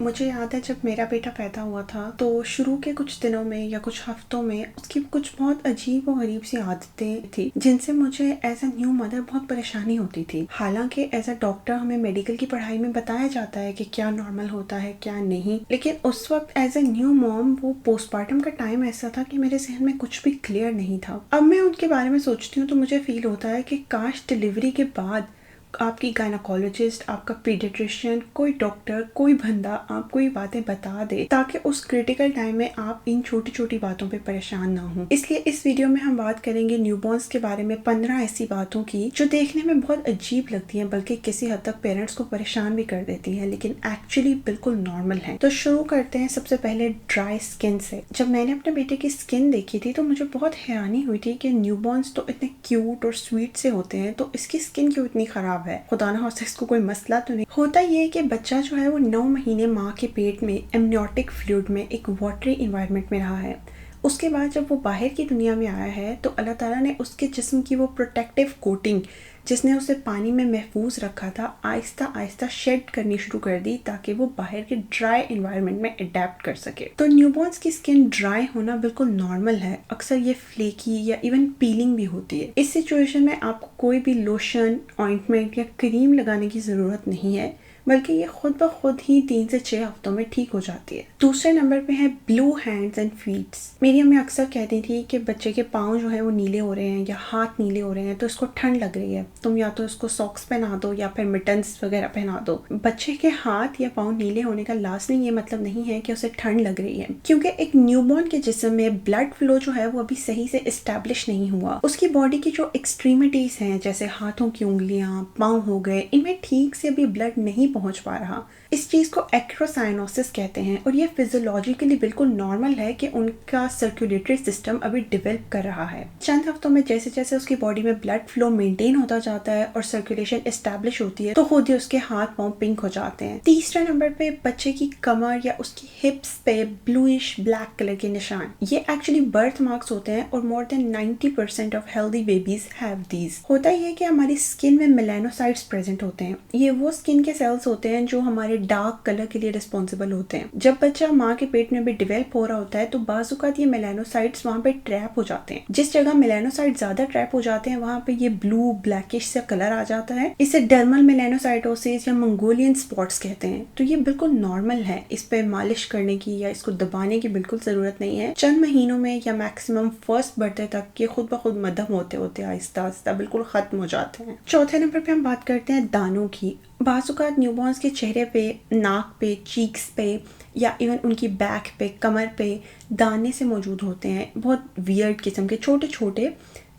मुझे याद है जब मेरा बेटा पैदा हुआ था तो शुरू के कुछ दिनों में या कुछ हफ्तों में उसकी कुछ बहुत अजीब और गरीब सी आदतें थी जिनसे मुझे एज अ न्यू मदर बहुत परेशानी होती थी। हालांकि एज अ डॉक्टर हमें मेडिकल की पढ़ाई में बताया जाता है कि क्या नॉर्मल होता है क्या नहीं, लेकिन उस वक्त एज अ न्यू मॉम वो पोस्टमार्टम का टाइम ऐसा था कि मेरे जहन में कुछ भी क्लियर नहीं था। अब मैं उनके बारे में सोचती हूँ तो मुझे फील होता है कि काश डिलीवरी के बाद आपकी गायनाकोलॉजिस्ट, आपका पीडियाट्रिशियन, कोई डॉक्टर, कोई बंदा आपको ये बातें बता दे ताकि उस क्रिटिकल टाइम में आप इन छोटी छोटी बातों पे परेशान ना हो। इसलिए इस वीडियो में हम बात करेंगे न्यूबॉर्न्स के बारे में 15 ऐसी बातों की जो देखने में बहुत अजीब लगती हैं, बल्कि किसी हद तक पेरेंट्स को परेशान भी कर देती हैं, लेकिन एक्चुअली बिल्कुल नॉर्मल है। तो शुरू करते हैं सबसे पहले ड्राई स्किन से। जब मैंने अपने बेटे की स्किन देखी थी तो मुझे बहुत हैरानी हुई थी कि न्यूबॉर्न्स तो इतने क्यूट और स्वीट से होते हैं, तो इसकी स्किन क्यों इतनी खराब है। खुदा ना खास्ता इसको कोई मसला तो नहीं। होता ये है कि बच्चा जो है वो 9 महीने माँ के पेट में एमनियोटिक फ्लूइड में एक वाटरी इन्वायरमेंट में रहा है। उसके बाद जब वो बाहर की दुनिया में आया है तो अल्लाह ताला ने उसके जिस्म की वो प्रोटेक्टिव कोटिंग जिसने उसे पानी में महफूज रखा था आहिस्ता आहिस्ता शेड करनी शुरू कर दी ताकि वो बाहर के ड्राई इन्वायरमेंट में अडेप्ट कर सके। तो न्यूबॉर्न्स की स्किन ड्राई होना बिल्कुल नॉर्मल है। अक्सर ये फ्लेकी या इवन पीलिंग भी होती है। इस सिचुएशन में आपको कोई भी लोशन, ऑइंटमेंट या क्रीम लगाने की ज़रूरत नहीं है, बल्कि ये खुद ब खुद ही 3 से 6 हफ्तों में ठीक हो जाती है। दूसरे नंबर पे है ब्लू हैंड्स एंड फीट्स। मेरी अम्मी अक्सर कहती थी कि बच्चे के पाँव जो है वो नीले हो रहे हैं या हाथ नीले हो रहे हैं तो इसको ठंड लग रही है, तुम या तो इसको सॉक्स पहना दो या फिर मिटन्स वगैरह पहना दो। बच्चे के हाथ या पाँव नीले होने का लाजमी ये मतलब नहीं है कि उसे ठंड लग रही है, क्योंकि एक न्यूबॉर्न के जिस्म में ब्लड फ्लो जो है वो अभी सही से एस्टेब्लिश नहीं हुआ। उसकी बॉडी की जो एक्सट्रीमिटीज हैं जैसे हाथों की उंगलियां, पाँव हो गए, इनमें ठीक से अभी ब्लड नहीं पहुंच पा रहा। इस चीज को एक्रोसाइनोसिस कहते हैं और ये फिजियोलॉजिकली बिल्कुल नॉर्मल है कि उनका सर्कुलेटरी सिस्टम अभी डेवलप कर रहा है। चंद हफ्तों में जैसे जैसे उसकी बॉडी में ब्लड फ्लो मेंटेन होता जाता है और सर्कुलेशन एस्टेब्लिश होती है तो खुद ही उसके हाथ पांव पिंक हो जाते हैं। तीसरे नंबर पे बच्चे की कमर या उसकी हिप्स पे ब्लूइश ब्लैक कलर के निशान, ये एक्चुअली बर्थ मार्क्स होते हैं और more than 90% of healthy babies have these. होता ही है कि हमारी स्किन में मेलानोसाइट्स प्रेजेंट होते हैं। ये वो स्किन के सेल्स होते हैं जो हमारे डार्क कलर के लिए रिस्पॉन्सिबल होते हैं। जब बच्चा माँ के पेट में भी डेवलप हो रहा होता है तो बाजुकात ये मेलानोसाइट्स वहाँ पे ट्रैप हो जाते हैं। जिस जगह मेलानोसाइट ज्यादा ट्रैप हो जाते हैं वहाँ पे ये ब्लू ब्लैकिश सा कलर आ जाता है। इसे डर्मल मेलानोसाइटोसिस या मंगोलियन स्पॉट्स कहते हैं। तो ये बिल्कुल नॉर्मल है, इस पे मालिश करने की या इसको दबाने की बिल्कुल जरूरत नहीं है। चंद महीनों में या मैक्सिमम फर्स्ट बर्थडे तक ये खुद ब खुद मध्यम होते होते आहिस्ता आहिस्ता बिल्कुल खत्म हो जाते हैं। चौथे नंबर पे हम बात करते हैं दानों की। बाजुकात न्यूबॉर्न्स के चेहरे पे, नाक पे, चीक्स पे या इवन उनकी बैक पे, कमर पे दाने से मौजूद होते हैं, बहुत वियर्ड किस्म के छोटे छोटे।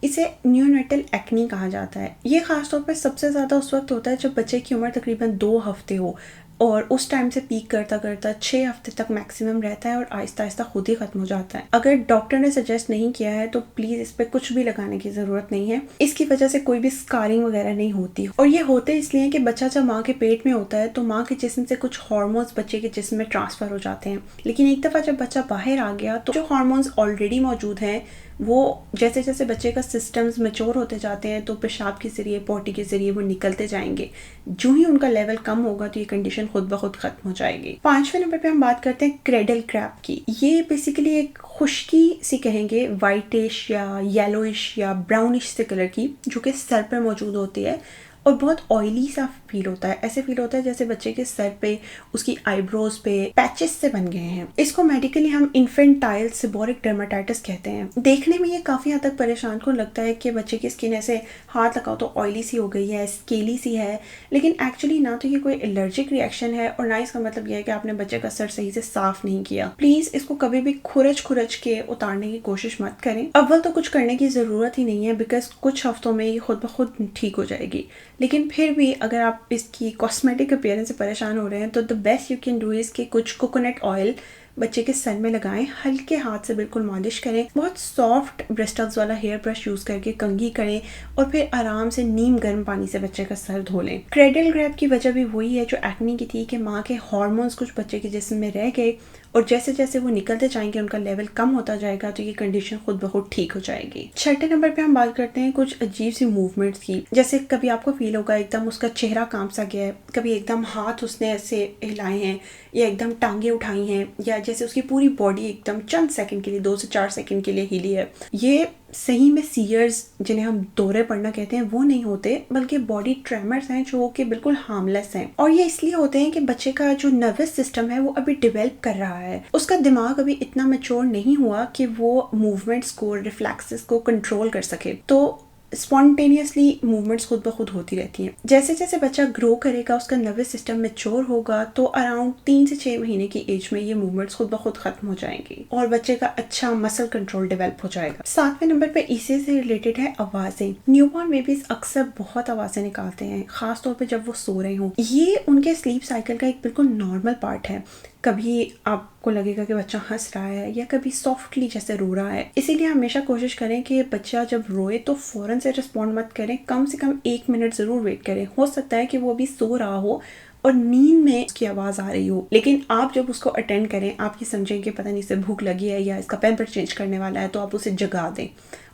इसे न्यूनेटल एक्नी कहा जाता है। ये खासतौर पर सबसे ज़्यादा उस वक्त होता है जब बच्चे की उम्र तकरीबन 2 हफ्ते हो और उस टाइम से पीक करता करता 6 हफ्ते तक मैक्सिमम रहता है और आहिस्ता आहिस्ता खुद ही खत्म हो जाता है। अगर डॉक्टर ने सजेस्ट नहीं किया है तो प्लीज इस पे कुछ भी लगाने की जरूरत नहीं है। इसकी वजह से कोई भी स्कारिंग वगैरह नहीं होती और ये होते इसलिए कि बच्चा जब माँ के पेट में होता है तो माँ के जिस्म से कुछ हार्मोन्स बच्चे के जिस्म में ट्रांसफर हो जाते हैं, लेकिन एक दफा जब बच्चा बाहर आ गया तो जो हार्मोन्स ऑलरेडी मौजूद हैं वो जैसे जैसे बच्चे का सिस्टम्स मैच्योर होते जाते हैं तो पेशाब के जरिए, पॉटी के जरिए वो निकलते जाएंगे। जो ही उनका लेवल कम होगा तो ये कंडीशन खुद ब खुद खत्म हो जाएगी। 5वें नंबर पे हम बात करते हैं क्रेडल क्रैप की। ये बेसिकली एक खुश्की सी कहेंगे, वाइटिश या येलोइश या ब्राउनिश से कलर की, जो कि सर पर मौजूद होती है और बहुत ऑयली सा फील होता है। ऐसे फील होता है जैसे बच्चे के सर पे, उसकी आईब्रोज पे पैचेस से बन गए हैं। इसको मेडिकली हम इन्फेंटाइल सेबोरिक डर्माटाइटिस कहते हैं। देखने में ये काफी हद तक परेशान को लगता है कि बच्चे की स्किन ऐसे हाथ लगाओ तो ऑयली सी हो गई है, स्केली सी है, लेकिन एक्चुअली ना तो ये कोई एलर्जिक रिएक्शन है और ना इसका मतलब यह है कि आपने बच्चे का सर सही से साफ नहीं किया। प्लीज इसको कभी भी खुरच के उतारने की कोशिश मत करें। अव्वल तो कुछ करने की जरूरत ही नहीं है बिकॉज कुछ हफ्तों में ये खुद ब खुद ठीक हो जाएगी, लेकिन फिर भी अगर आप इसकी कॉस्मेटिक अपीयरेंस से परेशान हो रहे हैं तो the best you can do is कि कुछ कोकोनट ऑयल बच्चे के सर में लगाएं, हल्के हाथ से बिल्कुल मालिश करें, बहुत सॉफ्ट ब्रिस्टल्स वाला हेयर ब्रश यूज करके कंघी करें और फिर आराम से नीम गर्म पानी से बच्चे का सर धो लें। क्रेडल ग्रैब की वजह भी वही है जो एक्ने की थी, कि माँ के हार्मोन्स कुछ बच्चे के जिस्म में रह गए और जैसे जैसे वो निकलते जाएंगे उनका लेवल कम होता जाएगा तो ये कंडीशन खुद ब खुद ठीक हो जाएगी। छठे नंबर पे हम बात करते हैं कुछ अजीब सी मूवमेंट्स की। जैसे कभी आपको फील होगा एकदम उसका चेहरा काम सा गया है, कभी एकदम हाथ उसने ऐसे हिलाए हैं या एकदम टांगे उठाई हैं, या जैसे उसकी पूरी बॉडी एकदम चंद सेकंड के लिए 2 से 4 सेकंड के लिए हिली है। ये सही में सीयर्स जिन्हें हम दौरे पड़ना कहते हैं वो नहीं होते, बल्कि बॉडी ट्रेमर्स हैं जो कि बिल्कुल हार्मलेस हैं। और ये इसलिए होते हैं कि बच्चे का जो नर्वस सिस्टम है वो अभी डेवलप कर रहा है, उसका दिमाग अभी इतना मैच्योर नहीं हुआ कि वो मूवमेंट्स को, रिफ्लेक्सेस को कंट्रोल कर सके। तो स्पॉन्टेनियसली मूवमेंट्स खुद ब खुद होती रहती हैं। जैसे जैसे बच्चा ग्रो करेगा, उसका नर्वस सिस्टम मैच्योर होगा तो अराउंड 3 से 6 महीने की एज में ये मूवमेंट्स खुद ब खुद खत्म हो जाएंगी और बच्चे का अच्छा मसल कंट्रोल डेवलप हो जाएगा। 7वें नंबर पे इसी से रिलेटेड है आवाजें। न्यूबॉर्न बेबीज अक्सर बहुत आवाजें निकालते हैं, खासतौर पे जब वो सो रहे हों। ये उनके स्लीप साइकिल का एक बिल्कुल नॉर्मल पार्ट है। कभी आपको लगेगा कि बच्चा हंस रहा है या कभी सॉफ्टली जैसे रो रहा है, इसीलिए हमेशा कोशिश करें कि बच्चा जब रोए तो फौरन से रिस्पॉन्ड मत करें, कम से कम 1 मिनट जरूर वेट करें। हो सकता है कि वो अभी सो रहा हो और नींद में उसकी आवाज आ रही हो, लेकिन आप जब उसको अटेंड करें आप ये समझें कि पता नहीं इसे भूख लगी है या इसका पैम्पर चेंज करने वाला है, तो आप उसे जगा दें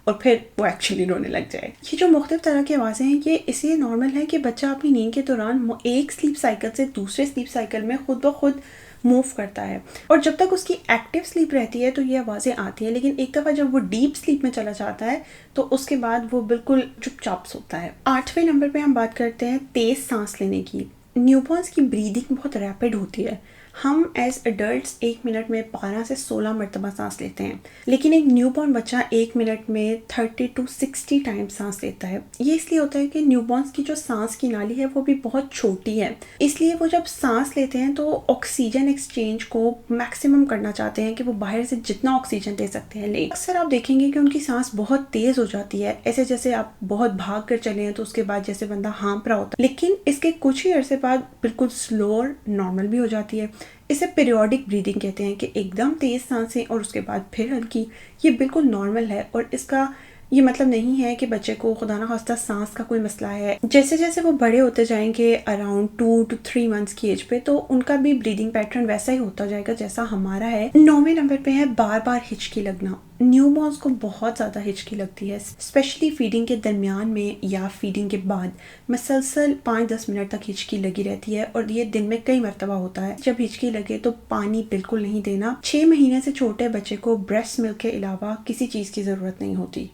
और फिर वो एक्चुअली रोने लग जाए। ये जो मुख्तलिफ तरह की आवाज़ें हैं ये इसलिए नॉर्मल है कि बच्चा अपनी नींद के दौरान एक स्लीप साइकिल से दूसरे स्लीप साइकिल में खुद ब खुद मूव करता है और जब तक उसकी एक्टिव स्लीप रहती है तो ये आवाज़ें आती हैं, लेकिन एक दफ़ा जब वो डीप स्लीप में चला जाता है तो उसके बाद वो बिल्कुल चुपचाप सोता है। 8वें नंबर पे हम बात करते हैं तेज़ सांस लेने की। न्यूबॉर्न्स की ब्रीदिंग बहुत रैपिड होती है। हम एज अडल्ट्स 1 मिनट में 12 से 16 मरतबा सांस लेते हैं, लेकिन एक न्यूबॉर्न बच्चा 1 मिनट में 30 to 60 टाइम्स सांस लेता है। ये इसलिए होता है कि न्यूबॉर्न्स की जो सांस की नाली है वो भी बहुत छोटी है, इसलिए वो जब सांस लेते हैं तो ऑक्सीजन एक्सचेंज को मैक्सिमम करना चाहते हैं कि वो बाहर से जितना ऑक्सीजन ले सकते हैं ले। अक्सर आप देखेंगे कि उनकी सांस बहुत तेज हो जाती है, ऐसे जैसे आप बहुत भाग कर चले हैं तो उसके बाद जैसे बंदा हाँफ रहा होता है, लेकिन इसके कुछ ही अरसे बाद बिल्कुल स्लो और नॉर्मल भी हो जाती है। इसे पीरियोडिक ब्रीदिंग कहते हैं कि एकदम तेज सांसें और उसके बाद फिर हल्की। ये बिल्कुल नॉर्मल है और इसका ये मतलब नहीं है कि बच्चे को खुदा ना खास्ता सांस का कोई मसला है। जैसे जैसे वो बड़े होते जाएंगे अराउंड 2 to 3 मंथ्स की एज पे, तो उनका भी ब्रीदिंग पैटर्न वैसा ही होता जाएगा जैसा हमारा है। 9वें नंबर पे है बार बार हिचकी लगना। न्यूबॉर्न्स को बहुत ज़्यादा हिचकी लगती है, स्पेशली फीडिंग के दरमियान में या फीडिंग के बाद मसलसल 5-10 मिनट तक हिचकी लगी रहती है और ये दिन में कई मरतबा होता है। जब हिचकी लगे तो पानी बिल्कुल नहीं देना। 6 महीने से छोटे बच्चे को ब्रेस्ट मिल्क के अलावा किसी चीज़ की ज़रूरत नहीं होती।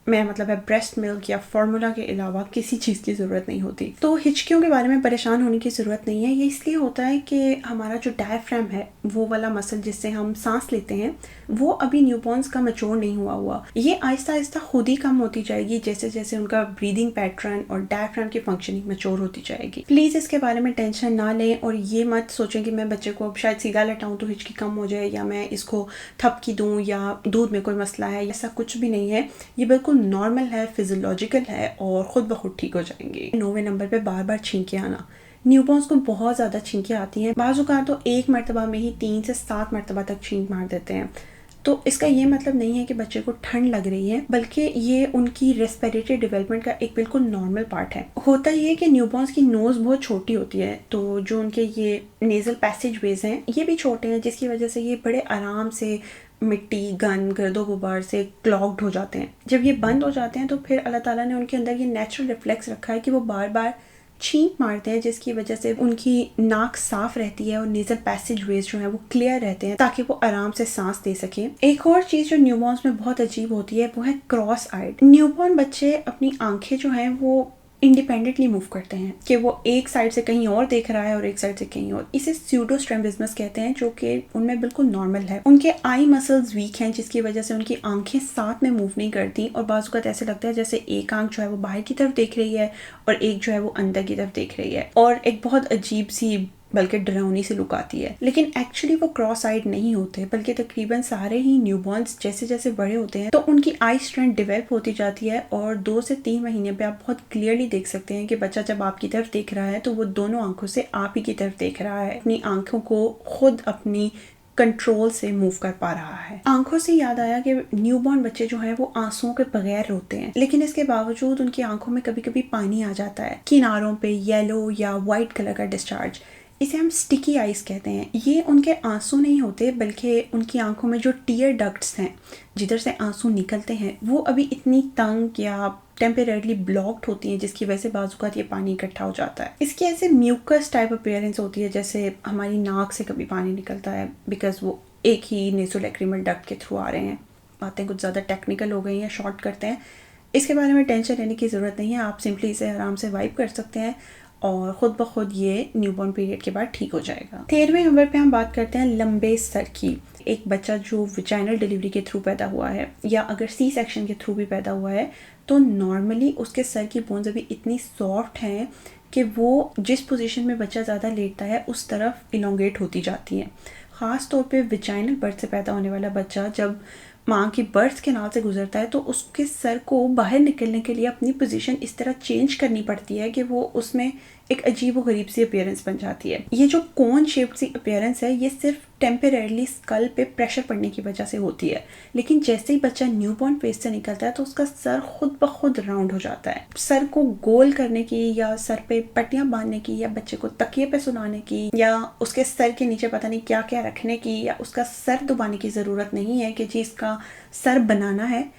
मेरा मतलब है ब्रेस्ट मिल्क या फार्मूला के अलावा किसी चीज़ की ज़रूरत नहीं होती। तो हिचकियों के बारे में परेशान होने की ज़रूरत नहीं है। ये इसलिए होता है कि हमारा जो डायफ्राम है, वो वाला मसल जिससे हम सांस लेते हैं, वो अभी न्यूबॉर्न्स का मैच्योर नहीं हुआ। ये आहिस्ता आहिस्ता खुद ही कम होती जाएगी जैसे जैसे उनका ब्रीदिंग पैटर्न और डायफ्राम की फंक्शनिंग मैच्योर होती जाएगी। प्लीज़ इसके बारे में टेंशन ना लें और ये मत सोचें कि मैं बच्चे को अब शायद सीधा लटाऊँ तो हिचकी कम हो जाए, या मैं इसको थपकी दूँ या दूध में कोई मसला है। ऐसा कुछ भी नहीं है, ये बिल्कुल नॉर्मल है, फिजियोलॉजिकल है और खुद ब खुद ठीक हो जाएंगे। 9वें नंबर पे बार बार छींके आना। न्यूबॉर्न्स को बहुत ज़्यादा छींके आती हैं, बाज़ औक़ात तो एक मरतबा में ही 3 से 7 मरतबा तक छींक मार देते हैं। तो इसका ये मतलब नहीं है कि बच्चे को ठंड लग रही है, बल्कि ये उनकी रेस्पिरेटरी डेवलपमेंट का एक बिल्कुल नॉर्मल पार्ट है। होता ये है कि न्यूबॉर्न्स की नोज़ बहुत छोटी होती है, तो जो उनके ये नेज़ल पैसेज वेज हैं ये भी छोटे हैं, जिसकी वजह से ये बड़े आराम से मिट्टी, गंद, गर्दो गुबार से क्लॉग्ड हो जाते हैं। जब ये बंद हो जाते हैं तो फिर अल्लाह ताला ने उनके अंदर ये नेचुरल रिफ्लेक्स रखा है कि वो बार बार छींक मारते हैं, जिसकी वजह से उनकी नाक साफ रहती है और नेज़ल पैसेज वेज जो है वो क्लियर रहते हैं ताकि वो आराम से सांस दे सकें। एक और चीज़ जो न्यूबॉर्न्स में बहुत अजीब होती है वो है क्रॉस आइड। न्यूबॉर्न बच्चे अपनी आंखें जो हैं वो इंडिपेंडेंटली मूव करते हैं कि वो एक साइड से कहीं और देख रहा है और एक साइड से कहीं और। इसे स्यूडोस्ट्रैबिज्मस कहते हैं, जो कि उनमें बिल्कुल नॉर्मल है। उनके आई मसल्स वीक हैं, जिसकी वजह से उनकी आंखें साथ में मूव नहीं करती और बाज़ औक़ात ऐसे लगता है जैसे एक आंख जो है वो बाहर की तरफ देख रही है और एक जो है वो अंदर की तरफ देख रही है, और एक बहुत अजीब सी बल्कि डरावनी से लुक आती है। लेकिन एक्चुअली वो क्रॉस आइड नहीं होते, बल्कि तकरीबन सारे ही न्यूबॉर्न्स जैसे जैसे बड़े होते हैं तो उनकी आई स्ट्रेंथ डेवलप होती जाती है और 2 से 3 महीने पे आप बहुत क्लियरली देख सकते हैं कि बच्चा जब आपकी तरफ देख रहा है तो वो दोनों आंखों से आप ही की तरफ देख रहा है। अपनी आंखों को खुद अपनी कंट्रोल से मूव कर पा रहा है। आंखों से याद आया कि न्यूबॉर्न बच्चे जो हैं वो आंसुओं के बगैर रोते हैं, लेकिन इसके बावजूद उनकी आंखों में कभी कभी पानी आ जाता है, किनारों पे येलो या वाइट कलर का डिस्चार्ज। इसे हम स्टिकी आइज कहते हैं। ये उनके आंसू नहीं होते, बल्कि उनकी आंखों में जो टीयर डक्ट्स हैं जिधर से आंसू निकलते हैं वो अभी इतनी तंग या टेम्परेरली ब्लॉक्ड होती हैं, जिसकी वजह से बाजुकात ये पानी इकट्ठा हो जाता है। इसकी ऐसे म्यूकस टाइप अपीयरेंस होती है, जैसे हमारी नाक से कभी पानी निकलता है, बिकॉज वो एक ही नेसोलैक्रिमल डक्ट के थ्रू आ रहे हैं। बातें कुछ ज़्यादा टेक्निकल हो गई हैं, शॉर्ट करते हैं। इसके बारे में टेंशन लेने की ज़रूरत नहीं है, आप सिंपली इसे आराम से वाइप कर सकते हैं और ख़ुद ब खुद ये न्यूबॉर्न पीरियड के बाद ठीक हो जाएगा। 13वें नंबर पे हम बात करते हैं लंबे सर की। एक बच्चा जो विजाइनल डिलीवरी के थ्रू पैदा हुआ है या अगर सी सेक्शन के थ्रू भी पैदा हुआ है तो नॉर्मली उसके सर की बोन्स अभी इतनी सॉफ्ट हैं कि वो जिस पोजीशन में बच्चा ज़्यादा लेटता है उस तरफ इलोंगेट होती जाती हैं। ख़ास तौर पे विजाइनल बर्थ से पैदा होने वाला बच्चा जब माँ की बर्थ कैनाल से गुजरता है तो उसके सर को बाहर निकलने के लिए अपनी पोजीशन इस तरह चेंज करनी पड़ती है कि वो उसमें एक अजीब व गरीब सी अपीयरेंस बन जाती है। ये जो कोन शेप्ड सी अपीयरेंस है ये सिर्फ टेम्परेरली स्कल पे प्रेशर पड़ने की वजह से होती है, लेकिन जैसे ही बच्चा न्यूबॉर्न फेज से निकलता है तो उसका सर खुद ब खुद राउंड हो जाता है। सर को गोल करने की या सर पे पट्टियां बांधने की या बच्चे को तकिए पे सुलाने की या उसके सर के नीचे पता नहीं क्या क्या रखने की या उसका सर दबाने की ज़रूरत नहीं है कि जी इसका सर बनाना है।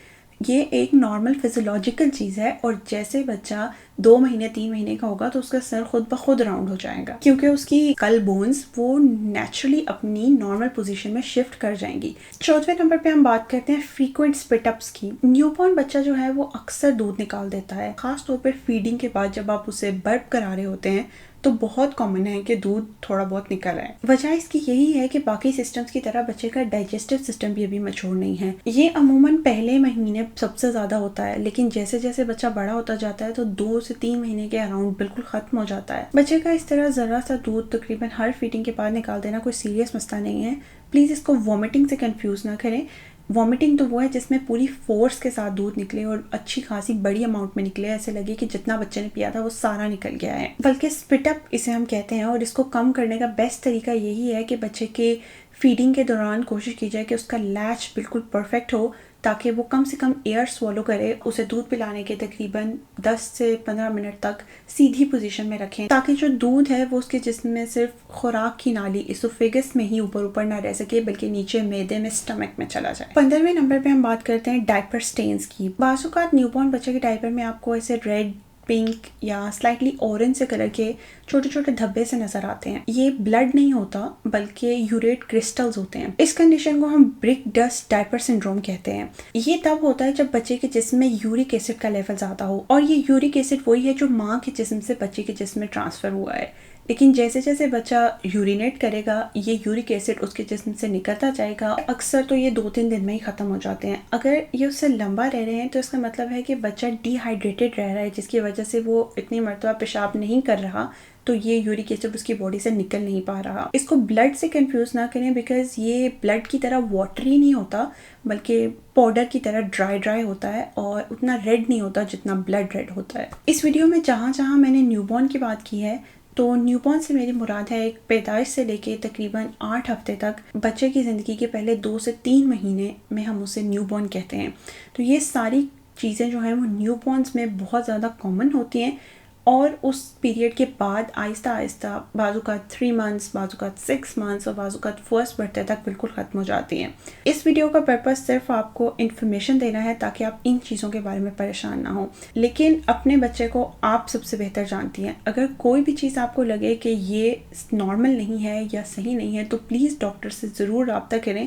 ये एक नॉर्मल फिजियोलॉजिकल चीज़ है और जैसे बच्चा 2 महीने 3 महीने का होगा तो उसका सर खुद ब खुद राउंड हो जाएगा, क्योंकि उसकी स्कल बोन्स वो नेचुरली अपनी नॉर्मल पोजीशन में शिफ्ट कर जाएंगी। 4वें नंबर पे हम बात करते हैं फ्रीक्वेंट स्पिटअप्स की। न्यूबॉर्न बच्चा जो है वो अक्सर दूध निकाल देता है, खास तौर पर फीडिंग के बाद जब आप उसे बर्प करा रहे होते हैं तो बहुत कॉमन है कि दूध थोड़ा बहुत निकल आए। वजह इसकी यही है कि बाकी सिस्टम्स की तरह बच्चे का डाइजेस्टिव सिस्टम भी अभी मैच्योर नहीं है। ये अमूमन पहले महीने सबसे ज़्यादा होता है, लेकिन जैसे जैसे बच्चा बड़ा होता जाता है तो 2 से 3 महीने के अराउंड बिल्कुल ख़त्म हो जाता है। बच्चे का इस तरह ज़रा सा दूध तकरीबन हर फीडिंग के बाद निकाल देना कोई सीरियस मसला नहीं है। प्लीज़ इसको वॉमिटिंग से कंफ्यूज ना करें। वॉमिटिंग तो वो है जिसमें पूरी फोर्स के साथ दूध निकले और अच्छी खासी बड़ी अमाउंट में निकले, ऐसे लगे कि जितना बच्चे ने पिया था वो सारा निकल गया है। बल्कि स्पिटअप इसे हम कहते हैं और इसको कम करने का बेस्ट तरीका यही है कि बच्चे के फीडिंग के दौरान कोशिश की जाए कि उसका लैच बिल्कुल परफेक्ट हो ताकि वो कम से कम एयर स्वॉलो करे। उसे दूध पिलाने के तकरीबन 10 से 15 मिनट तक सीधी पोजीशन में रखें ताकि जो दूध है वो उसके जिस्म में सिर्फ खुराक की नाली इसोफेगस में ही ऊपर ऊपर ना रह सके बल्कि नीचे मैदे में स्टमक में चला जाए। 15वें नंबर पे हम बात करते हैं डायपर स्टेन्स की। बाजुकात न्यूबॉर्न बच्चे के डायपर में आपको ऐसे रेड, पिंक या स्लाइटली ऑरेंज से कलर के छोटे छोटे धब्बे से नजर आते हैं। ये ब्लड नहीं होता बल्कि यूरेट क्रिस्टल्स होते हैं। इस कंडीशन को हम ब्रिक डस्ट डायपर सिंड्रोम कहते हैं। ये तब होता है जब बच्चे के जिस्म में यूरिक एसिड का लेवल ज्यादा हो, और ये यूरिक एसिड वही है जो माँ के जिस्म से बच्चे के जिस्म में ट्रांसफर हुआ है, लेकिन जैसे जैसे बच्चा यूरिनेट करेगा ये यूरिक एसिड उसके जिस्म से निकलता जाएगा। अक्सर तो ये 2-3 दिन में ही ख़त्म हो जाते हैं। अगर ये उससे लंबा रह रहे हैं तो इसका मतलब है कि बच्चा डिहाइड्रेटेड रह रहा है, जिसकी वजह से वो इतनी मरतबा पेशाब नहीं कर रहा तो ये यूरिक एसिड उसकी बॉडी से निकल नहीं पा रहा। इसको ब्लड से कंफ्यूज ना करें, बिकॉज ये ब्लड की तरह वाटरी नहीं होता बल्कि पाउडर की तरह ड्राई होता है और उतना रेड नहीं होता जितना ब्लड रेड होता है। इस वीडियो में जहाँ जहाँ मैंने न्यूबॉर्न की बात की है तो न्यूबॉर्न से मेरी मुराद है एक पैदाइश से लेके तकरीबन 8 हफ्ते तक बच्चे की ज़िंदगी के पहले 2 से 3 महीने में हम उसे न्यूबॉर्न कहते हैं। तो ये सारी चीज़ें जो हैं वो न्यूबॉर्न्स में बहुत ज़्यादा कॉमन होती हैं और उस पीरियड के बाद आहिस्ता आहिस्ता बाजुकात 3 मंथ्स, बाजुकात 6 मंथ्स और बाजुकात फर्स्ट बर्थडे तक बिल्कुल ख़त्म हो जाती हैं। इस वीडियो का पर्पस सिर्फ आपको इन्फॉर्मेशन देना है ताकि आप इन चीज़ों के बारे में परेशान ना हो, लेकिन अपने बच्चे को आप सबसे बेहतर जानती हैं। अगर कोई भी चीज़ आपको लगे कि ये नॉर्मल नहीं है या सही नहीं है तो प्लीज़ डॉक्टर से ज़रूर रब्ता करें।